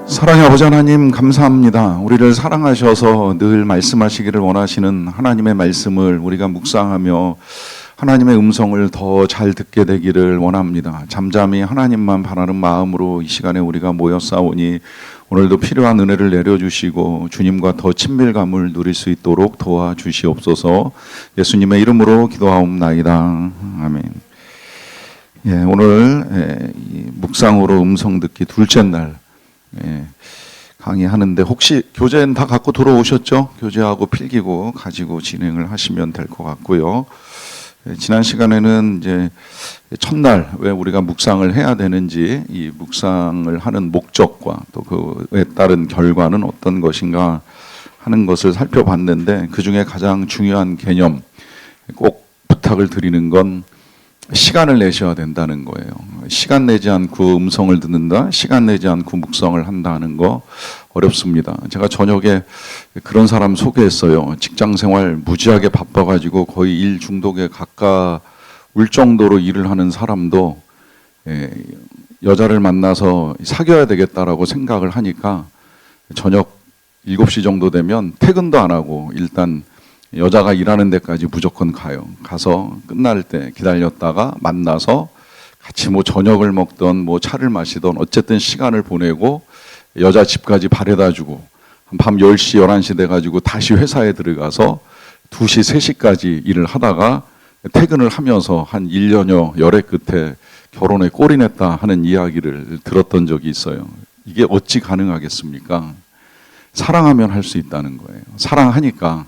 사랑의 아버지 하나님 감사합니다. 우리를 사랑하셔서 늘 말씀하시기를 원하시는 하나님의 말씀을 우리가 묵상하며 하나님의 음성을 더 잘 듣게 되기를 원합니다. 잠잠히 하나님만 바라는 마음으로 이 시간에 우리가 모였사오니 오늘도 필요한 은혜를 내려주시고 주님과 더 친밀감을 누릴 수 있도록 도와주시옵소서. 예수님의 이름으로 기도하옵나이다. 아멘. 오늘 묵상으로 음성 듣기 둘째 날 강의하는데 혹시 교재는 다 갖고 들어오셨죠? 교재하고 필기구 가지고 진행을 하시면 될 것 같고요. 지난 시간에는 이제 첫날 왜 우리가 묵상을 해야 되는지, 이 묵상을 하는 목적과 또 그에 따른 결과는 어떤 것인가 하는 것을 살펴봤는데, 그 중에 가장 중요한 개념, 꼭 부탁을 드리는 건 시간을 내셔야 된다는 거예요. 시간 내지 않고 음성을 듣는다, 시간 내지 않고 묵상을 한다는 거 어렵습니다. 제가 저녁에 그런 사람 소개했어요. 직장생활 무지하게 바빠가지고 거의 일 중독에 가까울 정도로 일을 하는 사람도 여자를 만나서 사귀어야 되겠다라고 생각을 하니까 저녁 7시 정도 되면 퇴근도 안 하고 일단 여자가 일하는 데까지 무조건 가요. 가서 끝날 때 기다렸다가 만나서 같이 저녁을 먹던 차를 마시던 어쨌든 시간을 보내고 여자 집까지 바래다주고 밤 10시, 11시 돼가지고 다시 회사에 들어가서 2시, 3시까지 일을 하다가 퇴근을 하면서 한 1년여 열애 끝에 결혼에 꼴이 냈다 하는 이야기를 들었던 적이 있어요. 이게 어찌 가능하겠습니까? 사랑하면 할 수 있다는 거예요. 사랑하니까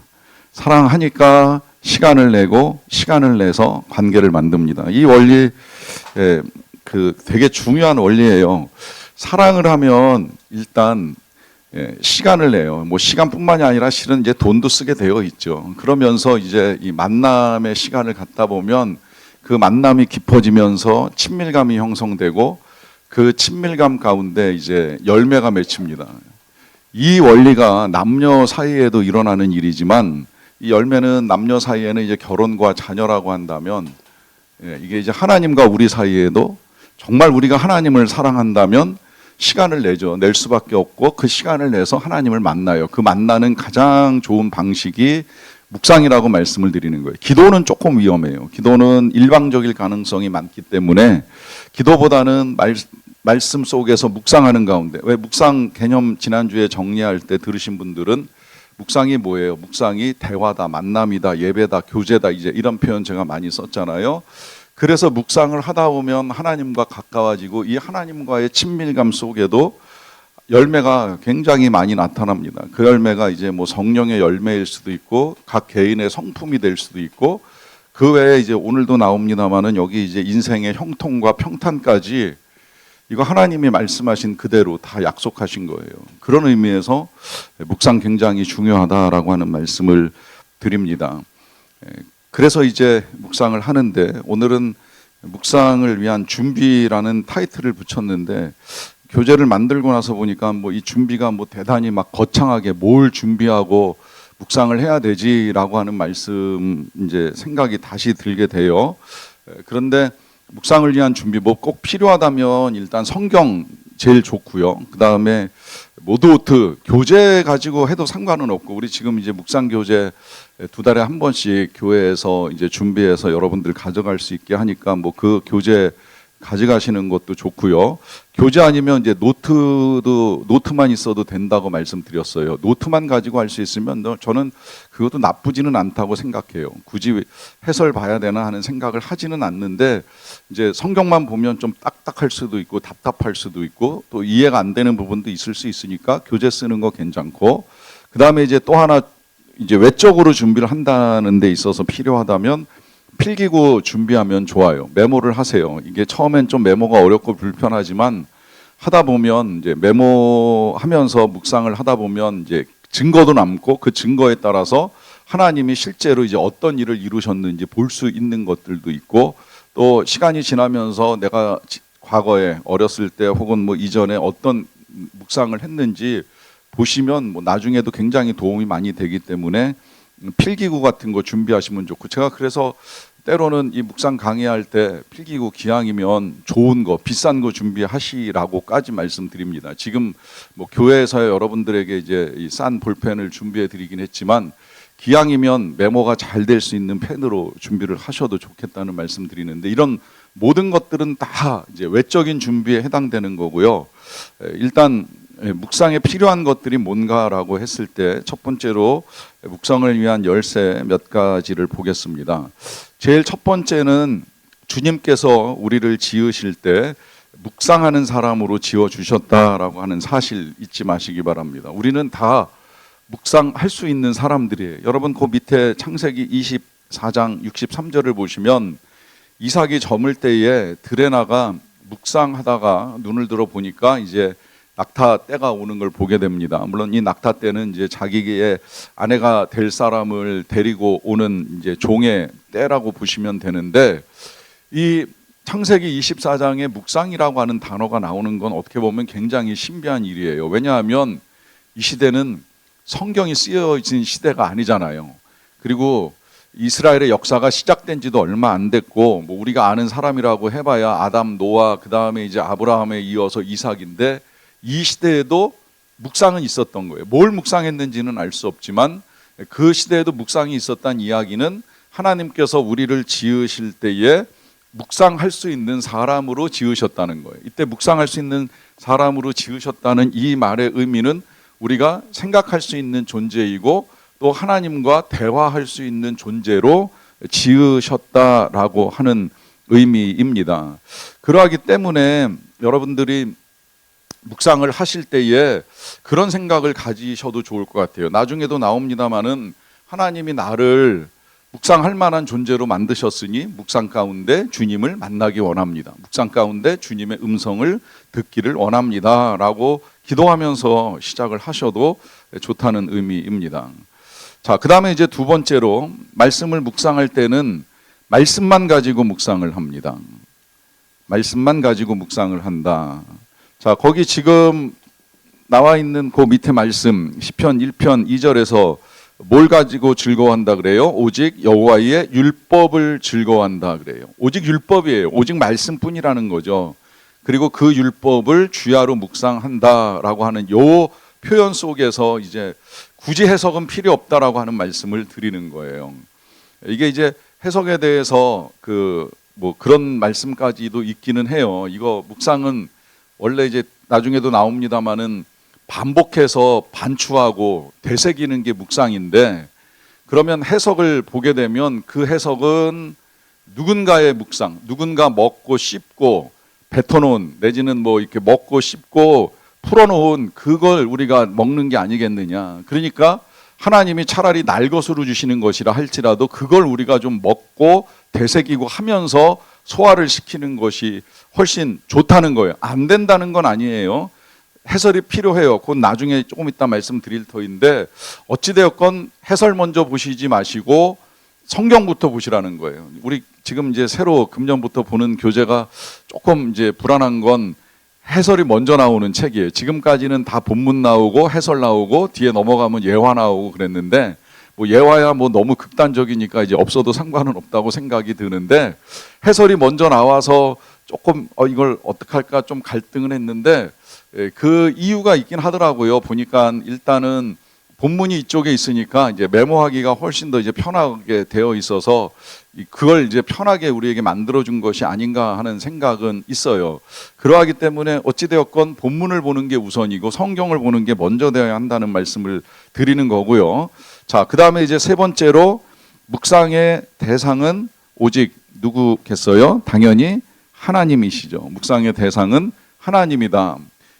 시간을 내고 시간을 내서 관계를 만듭니다. 이 원리 되게 중요한 원리예요. 사랑을 하면 일단 시간을 내요. 시간뿐만이 아니라 실은 이제 돈도 쓰게 되어 있죠. 그러면서 이제 이 만남의 시간을 갖다 보면 그 만남이 깊어지면서 친밀감이 형성되고 그 친밀감 가운데 이제 열매가 맺힙니다. 이 원리가 남녀 사이에도 일어나는 일이지만 이 열매는 남녀 사이에는 이제 결혼과 자녀라고 한다면 이게 이제 하나님과 우리 사이에도 정말 우리가 하나님을 사랑한다면 시간을 내죠. 낼 수밖에 없고 그 시간을 내서 하나님을 만나요. 그 만나는 가장 좋은 방식이 묵상이라고 말씀을 드리는 거예요. 기도는 조금 위험해요. 기도는 일방적일 가능성이 많기 때문에 기도보다는 말씀 속에서 묵상하는 가운데, 왜 묵상 개념 지난주에 정리할 때 들으신 분들은 묵상이 뭐예요? 묵상이 대화다, 만남이다, 예배다, 교제다, 이제 이런 표현 제가 많이 썼잖아요. 그래서 묵상을 하다 보면 하나님과 가까워지고 이 하나님과의 친밀감 속에도 열매가 굉장히 많이 나타납니다. 그 열매가 이제 성령의 열매일 수도 있고 각 개인의 성품이 될 수도 있고 그 외에 이제 오늘도 나옵니다만은 여기 이제 인생의 형통과 평탄까지 이거 하나님이 말씀하신 그대로 다 약속하신 거예요. 그런 의미에서 묵상 굉장히 중요하다라고 하는 말씀을 드립니다. 그래서 이제 묵상을 하는데 오늘은 묵상을 위한 준비라는 타이틀을 붙였는데 교재를 만들고 나서 보니까 이 준비가 대단히 거창하게 뭘 준비하고 묵상을 해야 되지라고 하는 말씀 이제 생각이 다시 들게 돼요. 그런데 묵상을 위한 준비 꼭 필요하다면 일단 성경 제일 좋고요. 그 다음에 모드오트 교재 가지고 해도 상관은 없고 우리 지금 이제 묵상 교재 2달에 한 번씩 교회에서 이제 준비해서 여러분들 가져갈 수 있게 하니까 그 교재 가져가시는 것도 좋고요. 교재 아니면 이제 노트만 있어도 된다고 말씀드렸어요. 노트만 가지고 할 수 있으면 저는 그것도 나쁘지는 않다고 생각해요. 굳이 해설 봐야 되나 하는 생각을 하지는 않는데 이제 성경만 보면 좀 딱딱할 수도 있고 답답할 수도 있고 또 이해가 안 되는 부분도 있을 수 있으니까 교재 쓰는 거 괜찮고 그 다음에 이제 또 하나 이제 외적으로 준비를 한다는 데 있어서 필요하다면 필기구 준비하면 좋아요. 메모를 하세요. 이게 처음엔 좀 메모가 어렵고 불편하지만 하다 보면 이제 메모하면서 묵상을 하다 보면 이제 증거도 남고 그 증거에 따라서 하나님이 실제로 이제 어떤 일을 이루셨는지 볼 수 있는 것들도 있고 또 시간이 지나면서 내가 과거에 어렸을 때 혹은 이전에 어떤 묵상을 했는지 보시면 나중에도 굉장히 도움이 많이 되기 때문에 필기구 같은 거 준비하시면 좋고 제가 그래서 때로는 이 묵상 강의할 때 필기구 기왕이면 좋은 거, 비싼 거 준비하시라고까지 말씀드립니다. 지금 뭐 교회에서 여러분들에게 이제 이 싼 볼펜을 준비해 드리긴 했지만 기왕이면 메모가 잘 될 수 있는 펜으로 준비를 하셔도 좋겠다는 말씀드리는데, 이런 모든 것들은 다 이제 외적인 준비에 해당되는 거고요. 일단 묵상에 필요한 것들이 뭔가라고 했을 때 첫 번째로 묵상을 위한 열쇠 몇 가지를 보겠습니다. 제일 첫 번째는 주님께서 우리를 지으실 때 묵상하는 사람으로 지어 주셨다라고 하는 사실 잊지 마시기 바랍니다. 우리는 다 묵상할 수 있는 사람들이에요. 여러분 그 밑에 창세기 24장 63절을 보시면 이삭이 저물 때에 들에 나가 묵상하다가 눈을 들어 보니까 이제 낙타 때가 오는 걸 보게 됩니다. 물론 이 낙타 때는 이제 자기의 아내가 될 사람을 데리고 오는 이제 종의 때라고 보시면 되는데, 이 창세기 24장에 묵상이라고 하는 단어가 나오는 건 어떻게 보면 굉장히 신비한 일이에요. 왜냐하면 이 시대는 성경이 쓰여진 시대가 아니잖아요. 그리고 이스라엘의 역사가 시작된 지도 얼마 안 됐고, 뭐 우리가 아는 사람이라고 해봐야 아담, 노아, 그 다음에 이제 아브라함에 이어서 이삭인데, 이 시대에도 묵상은 있었던 거예요. 뭘 묵상했는지는 알 수 없지만 그 시대에도 묵상이 있었다는 이야기는 하나님께서 우리를 지으실 때에 묵상할 수 있는 사람으로 지으셨다는 거예요. 이때 묵상할 수 있는 사람으로 지으셨다는 이 말의 의미는 우리가 생각할 수 있는 존재이고 또 하나님과 대화할 수 있는 존재로 지으셨다라고 하는 의미입니다. 그러하기 때문에 여러분들이 묵상을 하실 때에 그런 생각을 가지셔도 좋을 것 같아요. 나중에도 나옵니다마는 하나님이 나를 묵상할 만한 존재로 만드셨으니 묵상 가운데 주님을 만나기 원합니다. 묵상 가운데 주님의 음성을 듣기를 원합니다 라고 기도하면서 시작을 하셔도 좋다는 의미입니다. 자, 그 다음에 이제 두 번째로 말씀을 묵상할 때는 말씀만 가지고 묵상을 합니다. 말씀만 가지고 묵상을 한다. 자, 거기 지금 나와 있는 그 밑에 말씀 시편 1편 2절에서 뭘 가지고 즐거워한다 그래요? 오직 여호와의 율법을 즐거워한다 그래요. 오직 율법이에요. 오직 말씀뿐이라는 거죠. 그리고 그 율법을 주야로 묵상한다라고 하는 요 표현 속에서 이제 굳이 해석은 필요 없다라고 하는 말씀을 드리는 거예요. 이게 이제 해석에 대해서 그런 말씀까지도 있기는 해요. 이거 묵상은 원래 이제 나중에도 나옵니다마는 반복해서 반추하고 되새기는 게 묵상인데, 그러면 해석을 보게 되면 그 해석은 누군가의 묵상, 누군가 먹고 씹고 뱉어놓은, 내지는 뭐 이렇게 먹고 씹고 풀어놓은 그걸 우리가 먹는 게 아니겠느냐. 그러니까 하나님이 차라리 날 것으로 주시는 것이라 할지라도 그걸 우리가 좀 먹고 되새기고 하면서 소화를 시키는 것이 훨씬 좋다는 거예요. 안 된다는 건 아니에요. 해설이 필요해요. 그건 나중에 조금 이따 말씀드릴 터인데, 어찌되었건 해설 먼저 보시지 마시고 성경부터 보시라는 거예요. 우리 지금 이제 새로 금년부터 보는 교재가 조금 이제 불안한 건 해설이 먼저 나오는 책이에요. 지금까지는 다 본문 나오고 해설 나오고 뒤에 넘어가면 예화 나오고 그랬는데, 뭐 예화야 뭐 너무 극단적이니까 이제 없어도 상관은 없다고 생각이 드는데, 해설이 먼저 나와서 조금 이걸 어떡할까 좀 갈등을 했는데, 그 이유가 있긴 하더라고요. 보니까 일단은 본문이 이쪽에 있으니까 이제 메모하기가 훨씬 더 이제 편하게 되어 있어서 그걸 이제 편하게 우리에게 만들어준 것이 아닌가 하는 생각은 있어요. 그러하기 때문에 어찌되었건 본문을 보는 게 우선이고 성경을 보는 게 먼저 되어야 한다는 말씀을 드리는 거고요. 자, 그 다음에 이제 세 번째로 묵상의 대상은 오직 누구겠어요? 당연히 하나님이시죠. 묵상의 대상은 하나님이다.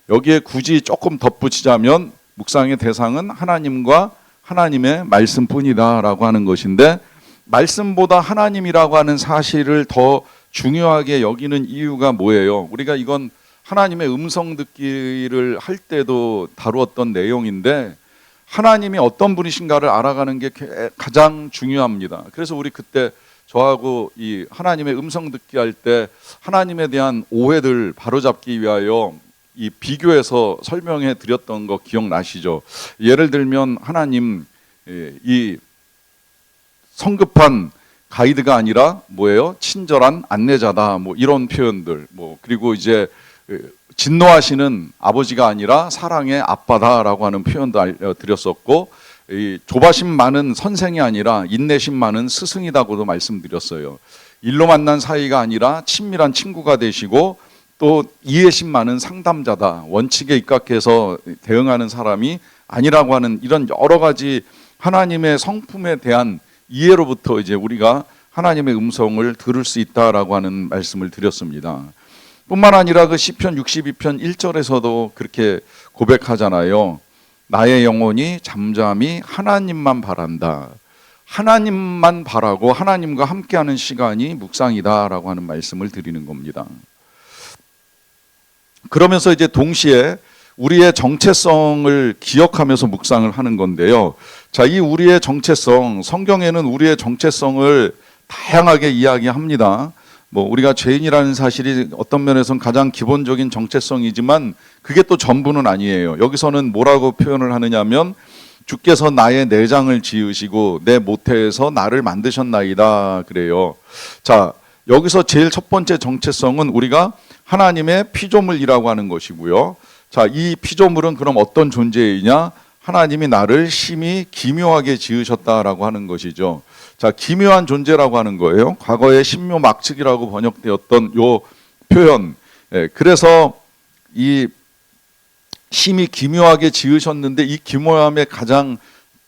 여기에 굳이 조금 덧붙이자면 묵상의 대상은 하나님과 하나님의 말씀뿐이다라고 하는 것인데, 말씀보다 하나님이라고 하는 사실을 더 중요하게 여기는 이유가 뭐예요? 우리가 이건 하나님의 음성 듣기를 할 때도 다루었던 내용인데, 하나님이 어떤 분이신가를 알아가는 게 가장 중요합니다. 그래서 우리 그때 저하고 이 하나님의 음성 듣기 할 때 하나님에 대한 오해들 바로잡기 위하여 이 비교해서 설명해 드렸던 거 기억나시죠? 예를 들면 하나님 이 성급한 가이드가 아니라 뭐예요? 친절한 안내자다. 뭐 이런 표현들. 뭐 그리고 이제 진노하시는 아버지가 아니라 사랑의 아빠다라고 하는 표현도 알려드렸었고, 이 조바심 많은 선생이 아니라 인내심 많은 스승이다고도 말씀드렸어요. 일로 만난 사이가 아니라 친밀한 친구가 되시고, 또 이해심 많은 상담자다. 원칙에 입각해서 대응하는 사람이 아니라고 하는 이런 여러 가지 하나님의 성품에 대한 이해로부터 이제 우리가 하나님의 음성을 들을 수 있다라고 하는 말씀을 드렸습니다. 뿐만 아니라 그 시편 62편 1절에서도 그렇게 고백하잖아요. 나의 영혼이 잠잠히 하나님만 바란다. 하나님만 바라고 하나님과 함께하는 시간이 묵상이다라고 하는 말씀을 드리는 겁니다. 그러면서 이제 동시에 우리의 정체성을 기억하면서 묵상을 하는 건데요. 자, 이 우리의 정체성, 성경에는 우리의 정체성을 다양하게 이야기합니다. 뭐 우리가 죄인이라는 사실이 어떤 면에서는 가장 기본적인 정체성이지만 그게 또 전부는 아니에요. 여기서는 뭐라고 표현을 하느냐면 주께서 나의 내장을 지으시고 내 모태에서 나를 만드셨나이다 그래요. 자, 여기서 제일 첫 번째 정체성은 우리가 하나님의 피조물이라고 하는 것이고요. 자, 이 피조물은 그럼 어떤 존재이냐? 하나님이 나를 심히 기묘하게 지으셨다라고 하는 것이죠. 자, 기묘한 존재라고 하는 거예요. 과거에 신묘막측이라고 번역되었던 요 표현. 그래서 이 심히 기묘하게 지으셨는데 이 기묘함의 가장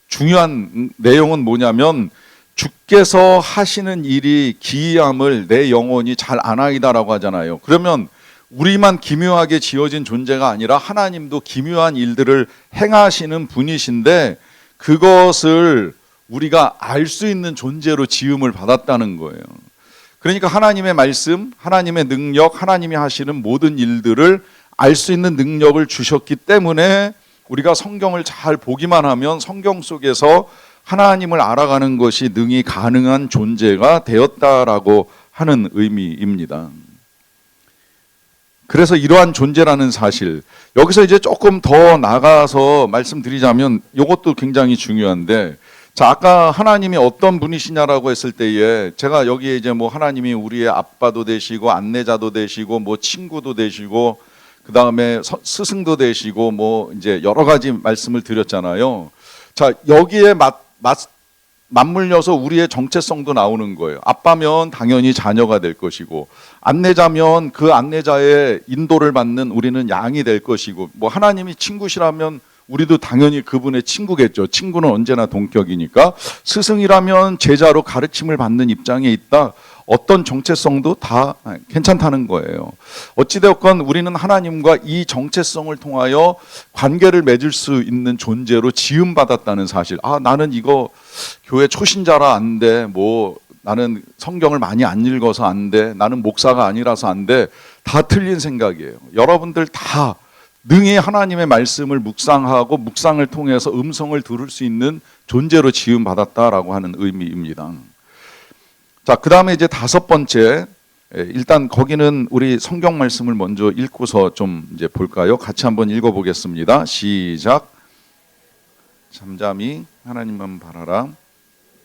중요한 내용은 뭐냐면 주께서 하시는 일이 기이함을 내 영혼이 잘 아나이다라고 하잖아요. 그러면 우리만 기묘하게 지어진 존재가 아니라 하나님도 기묘한 일들을 행하시는 분이신데 그것을 우리가 알 수 있는 존재로 지음을 받았다는 거예요. 그러니까 하나님의 말씀, 하나님의 능력, 하나님이 하시는 모든 일들을 알 수 있는 능력을 주셨기 때문에 우리가 성경을 잘 보기만 하면 성경 속에서 하나님을 알아가는 것이 능히 가능한 존재가 되었다라고 하는 의미입니다. 그래서 이러한 존재라는 사실, 여기서 이제 조금 더 나가서 말씀드리자면 이것도 굉장히 중요한데, 자, 아까 하나님이 어떤 분이시냐라고 했을 때에 제가 여기에 이제 뭐 하나님이 우리의 아빠도 되시고 안내자도 되시고 뭐 친구도 되시고 그 다음에 스승도 되시고 뭐 이제 여러 가지 말씀을 드렸잖아요. 자, 여기에 맞물려서 우리의 정체성도 나오는 거예요. 아빠면 당연히 자녀가 될 것이고, 안내자면 그 안내자의 인도를 받는 우리는 양이 될 것이고, 뭐 하나님이 친구시라면 우리도 당연히 그분의 친구겠죠. 친구는 언제나 동격이니까. 스승이라면 제자로 가르침을 받는 입장에 있다. 어떤 정체성도 다 괜찮다는 거예요. 어찌되었건 우리는 하나님과 이 정체성을 통하여 관계를 맺을 수 있는 존재로 지음받았다는 사실. 아, 나는 이거 교회 초신자라 안 돼. 뭐 나는 성경을 많이 안 읽어서 안 돼. 나는 목사가 아니라서 안 돼. 다 틀린 생각이에요. 여러분들 다 능히 하나님의 말씀을 묵상하고 묵상을 통해서 음성을 들을 수 있는 존재로 지음받았다라고 하는 의미입니다. 자, 그 다음에 이제 다섯 번째, 일단 거기는 우리 성경 말씀을 먼저 읽고서 좀 이제 볼까요? 같이 한번 읽어보겠습니다. 시작. 잠잠히 하나님만 바라라.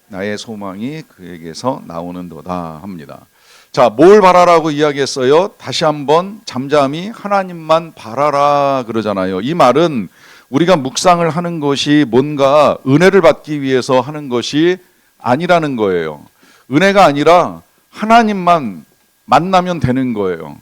나의 소망이 그에게서 나오는도다 합니다. 자, 뭘 바라라고 이야기했어요? 다시 한번 잠잠히 하나님만 바라라 그러잖아요. 이 말은 우리가 묵상을 하는 것이 뭔가 은혜를 받기 위해서 하는 것이 아니라는 거예요. 은혜가 아니라 하나님만 만나면 되는 거예요.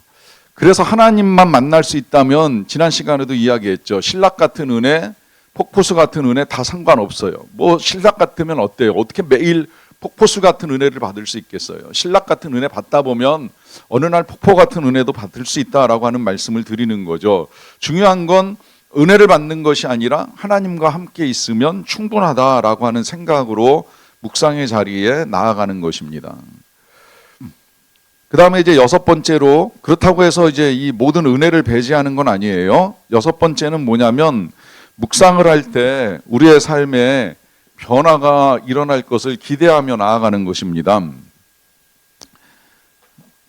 그래서 하나님만 만날 수 있다면 지난 시간에도 이야기했죠. 신락 같은 은혜, 폭포수 같은 은혜 다 상관없어요. 뭐 신락 같으면 어때요? 어떻게 매일 폭포수 같은 은혜를 받을 수 있겠어요? 신락 같은 은혜 받다 보면 어느 날 폭포 같은 은혜도 받을 수 있다라고 하는 말씀을 드리는 거죠. 중요한 건 은혜를 받는 것이 아니라 하나님과 함께 있으면 충분하다라고 하는 생각으로 묵상의 자리에 나아가는 것입니다. 그 다음에 이제 여섯 번째로, 그렇다고 해서 이제 이 모든 은혜를 배제하는 건 아니에요. 여섯 번째는 뭐냐면 묵상을 할 때 우리의 삶에 변화가 일어날 것을 기대하며 나아가는 것입니다.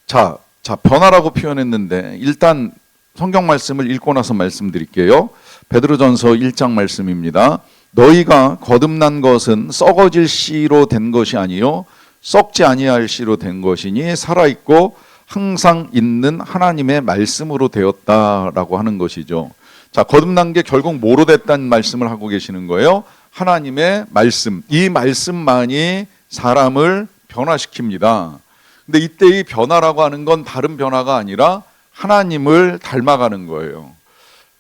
자, 변화라고 표현했는데 일단 성경 말씀을 읽고 나서 말씀드릴게요. 베드로전서 1장 말씀입니다. 너희가 거듭난 것은 썩어질 씨로 된 것이 아니요 썩지 아니할 씨로 된 것이니 살아있고 항상 있는 하나님의 말씀으로 되었다라고 하는 것이죠. 자, 거듭난 게 결국 뭐로 됐다는 말씀을 하고 계시는 거예요. 하나님의 말씀, 이 말씀만이 사람을 변화시킵니다. 근데 이때 이 변화라고 하는 건 다른 변화가 아니라 하나님을 닮아가는 거예요.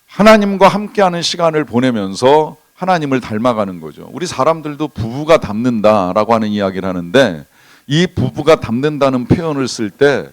하나님과 함께하는 시간을 보내면서 하나님을 닮아가는 거죠. 우리 사람들도 부부가 닮는다라고 하는 이야기를 하는데, 이 부부가 닮는다는 표현을 쓸 때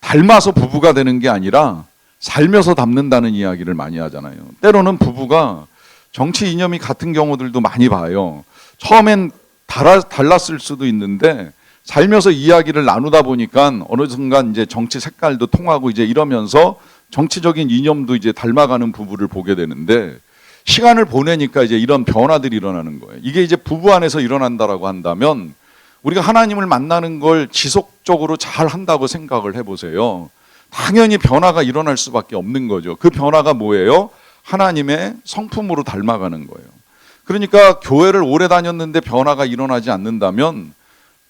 닮아서 부부가 되는 게 아니라 살면서 닮는다는 이야기를 많이 하잖아요. 때로는 부부가 정치 이념이 같은 경우들도 많이 봐요. 처음엔 달랐을 수도 있는데 살면서 이야기를 나누다 보니까 어느 순간 이제 정치 색깔도 통하고 이제 이러면서 정치적인 이념도 이제 닮아가는 부부를 보게 되는데, 시간을 보내니까 이제 이런 변화들이 일어나는 거예요. 이게 이제 부부 안에서 일어난다라고 한다면 우리가 하나님을 만나는 걸 지속적으로 잘 한다고 생각을 해보세요. 당연히 변화가 일어날 수밖에 없는 거죠. 그 변화가 뭐예요? 하나님의 성품으로 닮아가는 거예요. 그러니까 교회를 오래 다녔는데 변화가 일어나지 않는다면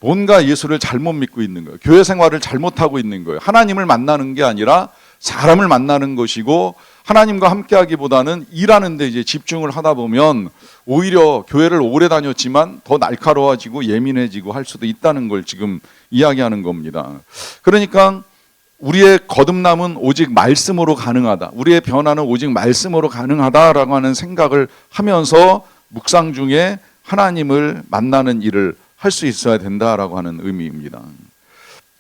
뭔가 예수를 잘못 믿고 있는 거예요. 교회 생활을 잘못하고 있는 거예요. 하나님을 만나는 게 아니라 사람을 만나는 것이고, 하나님과 함께하기보다는 일하는 데 이제 집중을 하다 보면 오히려 교회를 오래 다녔지만 더 날카로워지고 예민해지고 할 수도 있다는 걸 지금 이야기하는 겁니다. 그러니까 우리의 거듭남은 오직 말씀으로 가능하다, 우리의 변화는 오직 말씀으로 가능하다라고 하는 생각을 하면서 묵상 중에 하나님을 만나는 일을 할 수 있어야 된다라고 하는 의미입니다.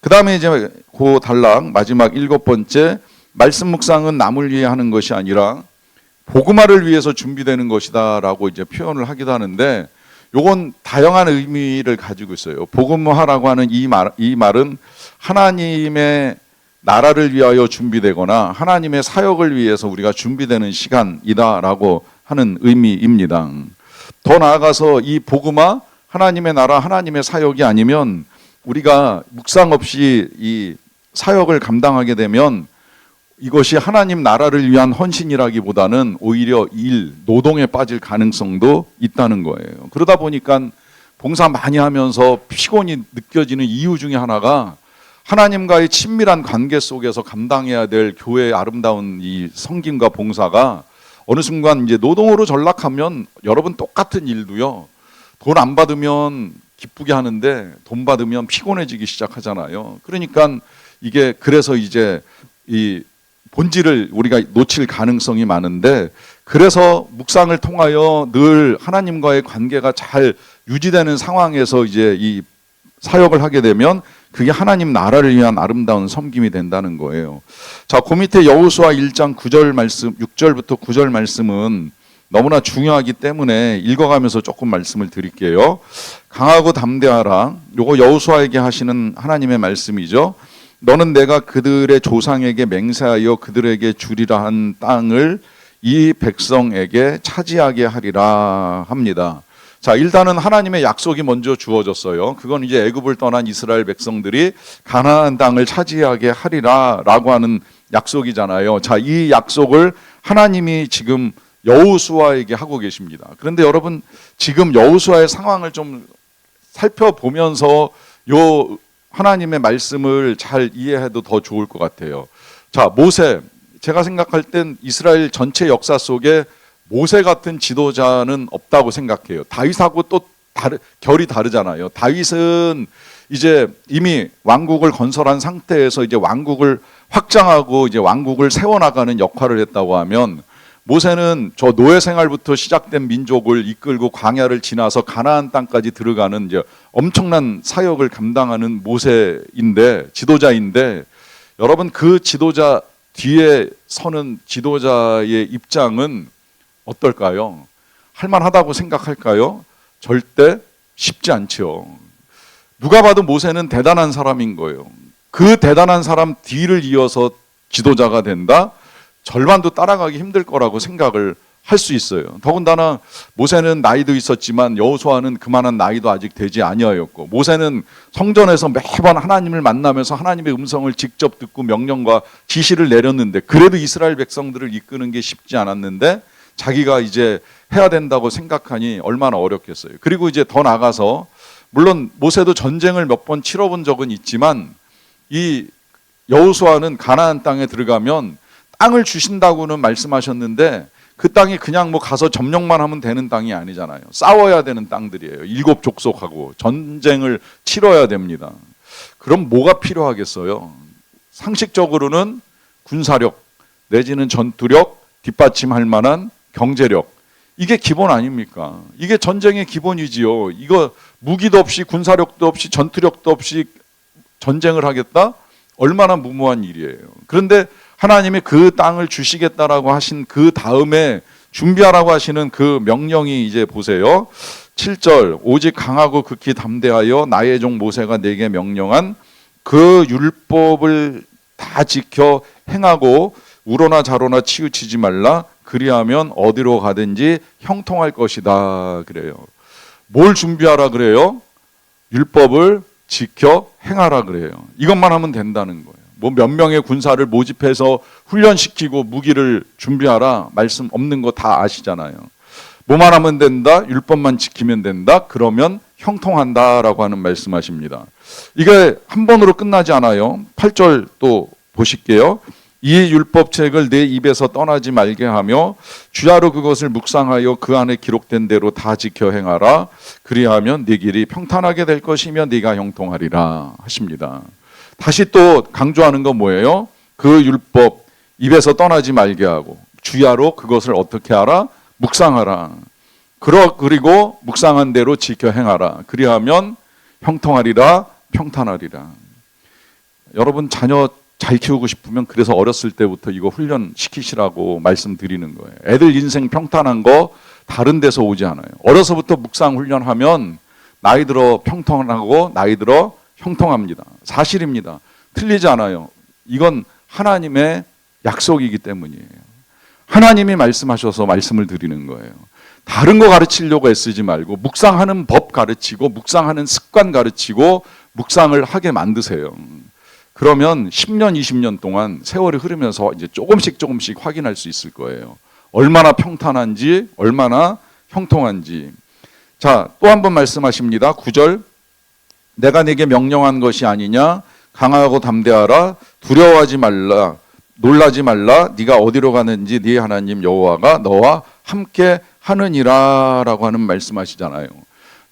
그 다음에 이제 그 단락 마지막 7번째, 말씀 묵상은 남을 위해 하는 것이 아니라 복음화를 위해서 준비되는 것이다라고 이제 표현을 하기도 하는데, 요건 다양한 의미를 가지고 있어요. 복음화라고 하는 이 말은 하나님의 나라를 위하여 준비되거나 하나님의 사역을 위해서 우리가 준비되는 시간이다라고 하는 의미입니다. 더 나아가서 이 복음화, 하나님의 나라, 하나님의 사역이 아니면 우리가 묵상 없이 이 사역을 감당하게 되면 이것이 하나님 나라를 위한 헌신이라기보다는 오히려 노동에 빠질 가능성도 있다는 거예요. 그러다 보니까 봉사 많이 하면서 피곤이 느껴지는 이유 중에 하나가 하나님과의 친밀한 관계 속에서 감당해야 될 교회의 아름다운 이 섬김과 봉사가 어느 순간 이제 노동으로 전락하면, 여러분 똑같은 일도요, 돈 안 받으면 기쁘게 하는데 돈 받으면 피곤해지기 시작하잖아요. 그러니까 이게 그래서 이제 이 본질을 우리가 놓칠 가능성이 많은데, 그래서 묵상을 통하여 늘 하나님과의 관계가 잘 유지되는 상황에서 이제 이 사역을 하게 되면 그게 하나님 나라를 위한 아름다운 섬김이 된다는 거예요. 자, 그 밑에 여호수아 1장 9절 말씀, 6절부터 9절 말씀은 너무나 중요하기 때문에 읽어가면서 조금 말씀을 드릴게요. 강하고 담대하라. 요거 여호수아에게 하시는 하나님의 말씀이죠. 너는 내가 그들의 조상에게 맹세하여 그들에게 주리라 한 땅을 이 백성에게 차지하게 하리라 합니다. 자, 일단은 하나님의 약속이 먼저 주어졌어요. 그건 이제 애굽을 떠난 이스라엘 백성들이 가나안 땅을 차지하게 하리라라고 하는 약속이잖아요. 자, 이 약속을 하나님이 지금 여호수아에게 하고 계십니다. 그런데 여러분, 지금 여호수아의 상황을 좀 살펴보면서 요 하나님의 말씀을 잘 이해해도 더 좋을 것 같아요. 자, 모세, 제가 생각할 땐 이스라엘 전체 역사 속에 모세 같은 지도자는 없다고 생각해요. 다윗하고 또 결이 다르잖아요. 다윗은 이제 이미 왕국을 건설한 상태에서 이제 왕국을 확장하고 이제 왕국을 세워나가는 역할을 했다고 하면, 모세는 저 노예 생활부터 시작된 민족을 이끌고 광야를 지나서 가나안 땅까지 들어가는 이제 엄청난 사역을 감당하는 모세인데, 지도자인데, 여러분 그 지도자 뒤에 서는 지도자의 입장은 어떨까요? 할만하다고 생각할까요? 절대 쉽지 않죠. 누가 봐도 모세는 대단한 사람인 거예요. 그 대단한 사람 뒤를 이어서 지도자가 된다? 절반도 따라가기 힘들 거라고 생각을 할 수 있어요. 더군다나 모세는 나이도 있었지만 여호수아는 그만한 나이도 아직 되지 아니하였고, 모세는 성전에서 매번 하나님을 만나면서 하나님의 음성을 직접 듣고 명령과 지시를 내렸는데, 그래도 이스라엘 백성들을 이끄는 게 쉽지 않았는데 자기가 이제 해야 된다고 생각하니 얼마나 어렵겠어요. 그리고 이제 더 나가서 물론 모세도 전쟁을 몇 번 치러본 적은 있지만 이 여호수아는 가나안 땅에 들어가면 땅을 주신다고는 말씀하셨는데 그 땅이 그냥 뭐 가서 점령만 하면 되는 땅이 아니잖아요. 싸워야 되는 땅들이에요. 7 족속하고 전쟁을 치러야 됩니다. 그럼 뭐가 필요하겠어요? 상식적으로는 군사력 내지는 전투력, 뒷받침할 만한 경제력, 이게 기본 아닙니까? 이게 전쟁의 기본이지요. 이거 무기도 없이 군사력도 없이 전투력도 없이 전쟁을 하겠다? 얼마나 무모한 일이에요. 그런데 하나님이 그 땅을 주시겠다라고 하신 그 다음에 준비하라고 하시는 그 명령이 이제 보세요. 7절 오직 강하고 극히 담대하여 나의 종 모세가 내게 명령한 그 율법을 다 지켜 행하고 우로나 좌로나 치우치지 말라. 그리하면 어디로 가든지 형통할 것이다 그래요. 뭘 준비하라 그래요? 율법을 지켜 행하라 그래요. 이것만 하면 된다는 거예요. 뭐 몇 명의 군사를 모집해서 훈련시키고 무기를 준비하라 말씀 없는 거 다 아시잖아요. 뭐만 하면 된다? 율법만 지키면 된다? 그러면 형통한다라고 하는 말씀하십니다. 이게 한 번으로 끝나지 않아요. 8절 또 보실게요. 이 율법책을 내 입에서 떠나지 말게 하며 주야로 그것을 묵상하여 그 안에 기록된 대로 다 지켜 행하라. 그리하면 네 길이 평탄하게 될 것이며 네가 형통하리라 하십니다. 다시 또 강조하는 건 뭐예요? 그 율법 입에서 떠나지 말게 하고 주야로 그것을 어떻게 하라? 묵상하라. 그리고 묵상한 대로 지켜 행하라. 그리하면 형통하리라, 평탄하리라. 여러분 자녀 잘 키우고 싶으면 그래서 어렸을 때부터 이거 훈련시키시라고 말씀드리는 거예요. 애들 인생 평탄한 거 다른 데서 오지 않아요. 어려서부터 묵상 훈련하면 나이 들어 평탄하고 나이 들어 형통합니다. 사실입니다. 틀리지 않아요. 이건 하나님의 약속이기 때문이에요. 하나님이 말씀하셔서 말씀을 드리는 거예요. 다른 거 가르치려고 애쓰지 말고 묵상하는 법 가르치고 묵상하는 습관 가르치고 묵상을 하게 만드세요. 그러면 10년, 20년 동안 세월이 흐르면서 이제 조금씩 확인할 수 있을 거예요. 얼마나 평탄한지, 얼마나 형통한지. 자, 또 한 번 말씀하십니다. 9절. 내가 네게 명령한 것이 아니냐? 강하고 담대하라. 두려워하지 말라. 놀라지 말라. 네가 어디로 가는지 네 하나님 여호와가 너와 함께 하느니라라고 하는 말씀하시잖아요.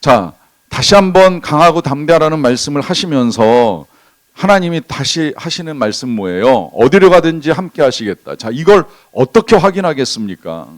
자, 다시 한번 강하고 담대하라는 말씀을 하시면서 하나님이 다시 하시는 말씀 뭐예요? 어디로 가든지 함께 하시겠다. 자, 이걸 어떻게 확인하겠습니까?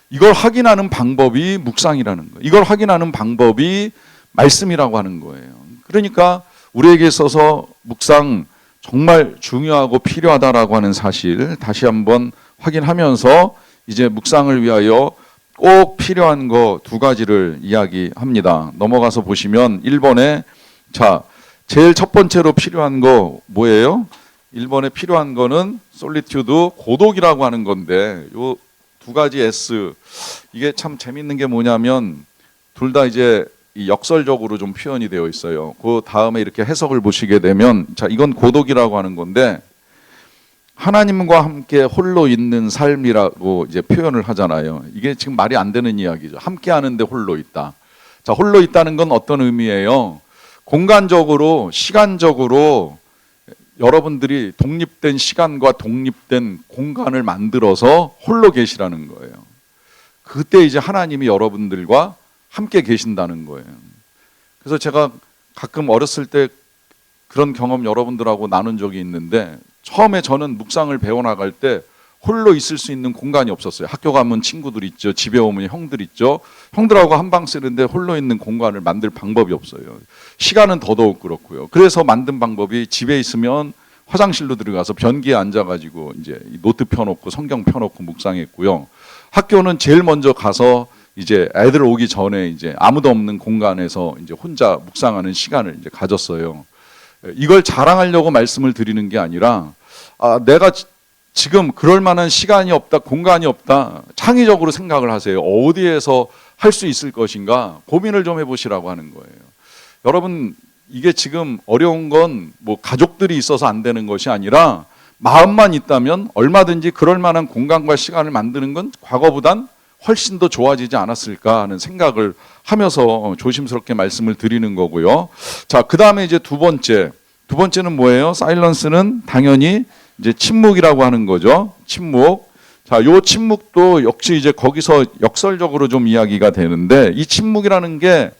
이걸 확인하는 방법이 묵상이라는 거예요. 이걸 확인하는 방법이 말씀이라고 하는 거예요. 그러니까 우리에게 있어서 묵상 정말 중요하고 필요하다라고 하는 사실 다시 한번 확인하면서 이제 묵상을 위하여 꼭 필요한 거 2가지를 이야기합니다. 넘어가서 보시면 1번에 자, 제일 첫 번째로 필요한 거 뭐예요? 1번에 필요한 거는 솔리튜드, 고독이라고 하는 건데 요 2가지 S 이게 참 재밌는 게 뭐냐면 둘 다 이제 역설적으로 좀 표현이 되어 있어요. 그 다음에 이렇게 해석을 보시게 되면 자, 이건 고독이라고 하는 건데 하나님과 함께 홀로 있는 삶이라고 이제 표현을 하잖아요. 이게 지금 말이 안 되는 이야기죠. 함께 하는데 홀로 있다. 자, 홀로 있다는 건 어떤 의미예요? 공간적으로, 시간적으로 여러분들이 독립된 시간과 독립된 공간을 만들어서 홀로 계시라는 거예요. 그때 이제 하나님이 여러분들과 함께 계신다는 거예요. 그래서 제가 가끔 어렸을 때 그런 경험 여러분들하고 나눈 적이 있는데 처음에 저는 묵상을 배워나갈 때 홀로 있을 수 있는 공간이 없었어요. 학교 가면 친구들 있죠. 집에 오면 형들 있죠. 형들하고 한방 쓰는데 홀로 있는 공간을 만들 방법이 없어요. 시간은 더더욱 그렇고요. 그래서 만든 방법이 집에 있으면 화장실로 들어가서 변기에 앉아가지고 이제 노트 펴놓고 성경 펴놓고 묵상했고요. 학교는 제일 먼저 가서 이제 애들 오기 전에 이제 아무도 없는 공간에서 이제 혼자 묵상하는 시간을 이제 가졌어요. 이걸 자랑하려고 말씀을 드리는 게 아니라 내가 지금 그럴 만한 시간이 없다, 공간이 없다. 창의적으로 생각을 하세요. 어디에서 할 수 있을 것인가 고민을 좀 해보시라고 하는 거예요. 여러분 이게 지금 어려운 건 뭐 가족들이 있어서 안 되는 것이 아니라 마음만 있다면 얼마든지 그럴 만한 공간과 시간을 만드는 건 과거보단 훨씬 더 좋아지지 않았을까 하는 생각을 하면서 조심스럽게 말씀을 드리는 거고요. 자, 그 다음에 이제 두 번째는 뭐예요? 사일런스는 당연히 이제 침묵이라고 하는 거죠. 침묵. 자, 요 침묵도 역시 이제 거기서 역설적으로 좀 이야기가 되는데, 이 침묵이라는 게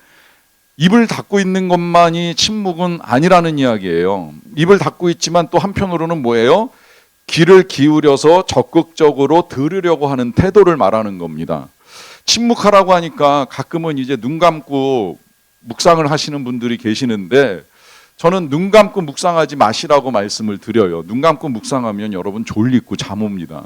입을 닫고 있는 것만이 침묵은 아니라는 이야기예요. 입을 닫고 있지만 또 한편으로는 뭐예요? 귀를 기울여서 적극적으로 들으려고 하는 태도를 말하는 겁니다. 침묵하라고 하니까 가끔은 이제 눈 감고 묵상을 하시는 분들이 계시는데, 저는 눈 감고 묵상하지 마시라고 말씀을 드려요. 눈 감고 묵상하면 여러분 졸리고 잠 옵니다.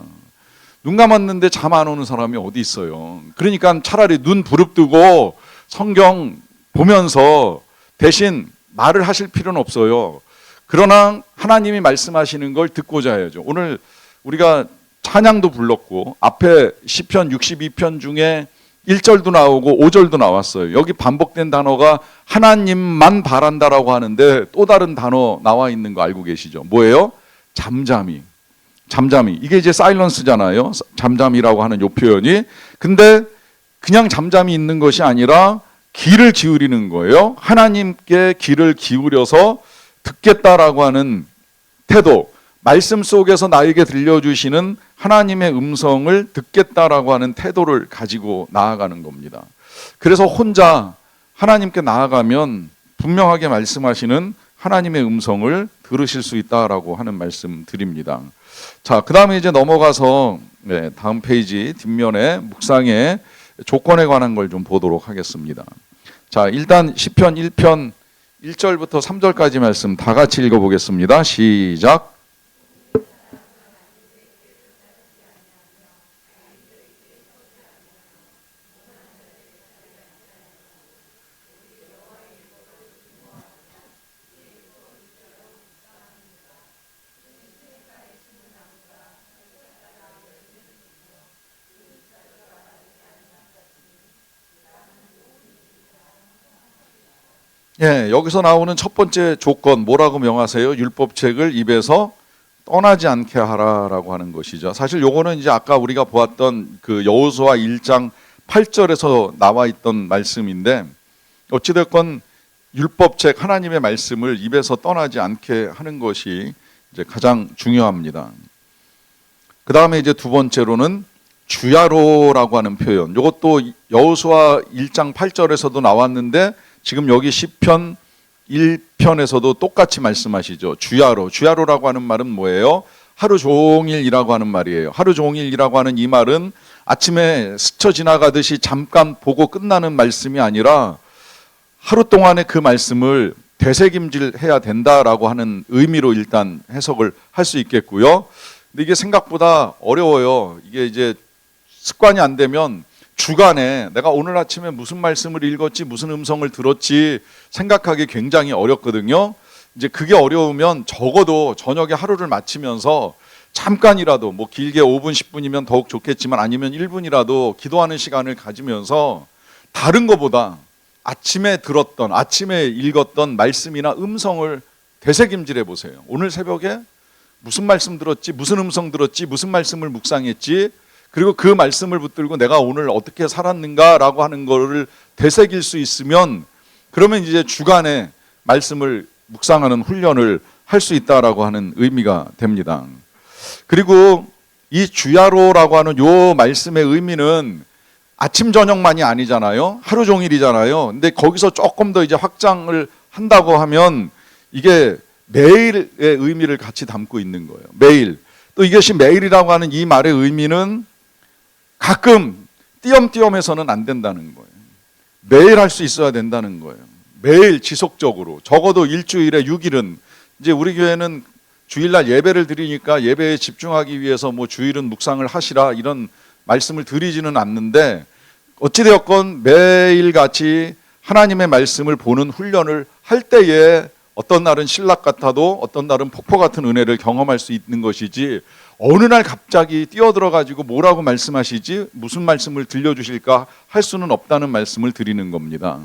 눈 감았는데 잠 안 오는 사람이 어디 있어요. 그러니까 차라리 눈 부릅뜨고 성경 보면서 대신 말을 하실 필요는 없어요. 그러나 하나님이 말씀하시는 걸 듣고자 해야죠. 오늘 우리가 찬양도 불렀고 앞에 시편 62편 중에 1절도 나오고 5절도 나왔어요. 여기 반복된 단어가 하나님만 바란다라고 하는데 또 다른 단어 나와 있는 거 알고 계시죠? 뭐예요? 잠잠히. 이게 이제 사일런스잖아요. 잠잠이라고 하는 요 표현이. 근데 그냥 잠잠히 있는 것이 아니라 귀를 기울이는 거예요. 하나님께 귀를 기울여서 듣겠다라고 하는 태도, 말씀 속에서 나에게 들려주시는 하나님의 음성을 듣겠다라고 하는 태도를 가지고 나아가는 겁니다. 그래서 혼자 하나님께 나아가면 분명하게 말씀하시는 하나님의 음성을 들으실 수 있다라고 하는 말씀 드립니다. 자, 그 다음에 이제 넘어가서 다음 페이지 뒷면에 묵상의 조건에 관한 걸 좀 보도록 하겠습니다. 자, 일단 시편 1편 1절부터 3절까지 말씀 다 같이 읽어보겠습니다. 시작. 여기서 나오는 첫 번째 조건 뭐라고 명하세요? 율법책을 입에서 떠나지 않게 하라라고 하는 것이죠. 사실 요거는 이제 아까 우리가 보았던 그 여호수아 1장 8절에서 나와 있던 말씀인데, 어찌됐건 율법책 하나님의 말씀을 입에서 떠나지 않게 하는 것이 이제 가장 중요합니다. 그 다음에 이제 두 번째로는 주야로라고 하는 표현. 이것도 여호수아 1장 8절에서도 나왔는데 지금 여기 시편 1편에서도 똑같이 말씀하시죠. 주야로라고 하는 말은 뭐예요? 하루 종일이라고 하는 말이에요. 하루 종일이라고 하는 이 말은 아침에 스쳐 지나가듯이 잠깐 보고 끝나는 말씀이 아니라 하루 동안에 그 말씀을 되새김질해야 된다라고 하는 의미로 일단 해석을 할 수 있겠고요. 근데 이게 생각보다 어려워요. 이게 이제 습관이 안 되면 주간에 내가 오늘 아침에 무슨 말씀을 읽었지, 무슨 음성을 들었지 생각하기 굉장히 어렵거든요. 이제 그게 어려우면 적어도 저녁에 하루를 마치면서 잠깐이라도, 뭐 길게 5분, 10분이면 더욱 좋겠지만 아니면 1분이라도 기도하는 시간을 가지면서 다른 것보다 아침에 들었던, 아침에 읽었던 말씀이나 음성을 되새김질해 보세요. 오늘 새벽에 무슨 말씀 들었지, 무슨 음성 들었지, 무슨 말씀을 묵상했지, 그리고 그 말씀을 붙들고 내가 오늘 어떻게 살았는가라고 하는 거를 되새길 수 있으면, 그러면 이제 주간에 말씀을 묵상하는 훈련을 할 수 있다라고 하는 의미가 됩니다. 그리고 이 주야로라고 하는 요 말씀의 의미는 아침 저녁만이 아니잖아요. 하루 종일이잖아요. 근데 거기서 조금 더 이제 확장을 한다고 하면 이게 매일의 의미를 같이 담고 있는 거예요. 매일. 또 이것이 매일이라고 하는 이 말의 의미는 가끔 띄엄띄엄해서는 안 된다는 거예요. 매일 할 수 있어야 된다는 거예요. 매일 지속적으로. 적어도 일주일에 6일은, 이제 우리 교회는 주일날 예배를 드리니까 예배에 집중하기 위해서 뭐 주일은 묵상을 하시라 이런 말씀을 드리지는 않는데, 어찌되었건 매일같이 하나님의 말씀을 보는 훈련을 할 때에 어떤 날은 신락 같아도 어떤 날은 폭포 같은 은혜를 경험할 수 있는 것이지, 어느 날 갑자기 뛰어들어가지고 뭐라고 말씀하시지, 무슨 말씀을 들려주실까 할 수는 없다는 말씀을 드리는 겁니다.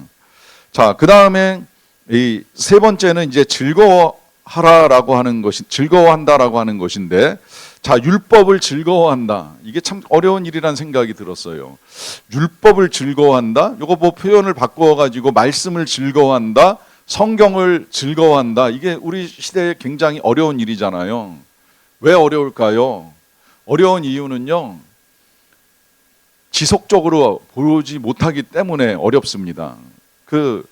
자, 그 다음에 이 세 번째는 이제 즐거워한다라고 하는 것인데, 자, 율법을 즐거워한다. 이게 참 어려운 일이란 생각이 들었어요. 율법을 즐거워한다? 요거 뭐 표현을 바꾸어 가지고 말씀을 즐거워한다, 성경을 즐거워한다. 이게 우리 시대에 굉장히 어려운 일이잖아요. 왜 어려울까요? 어려운 이유는요, 지속적으로 보지 못하기 때문에 어렵습니다. 그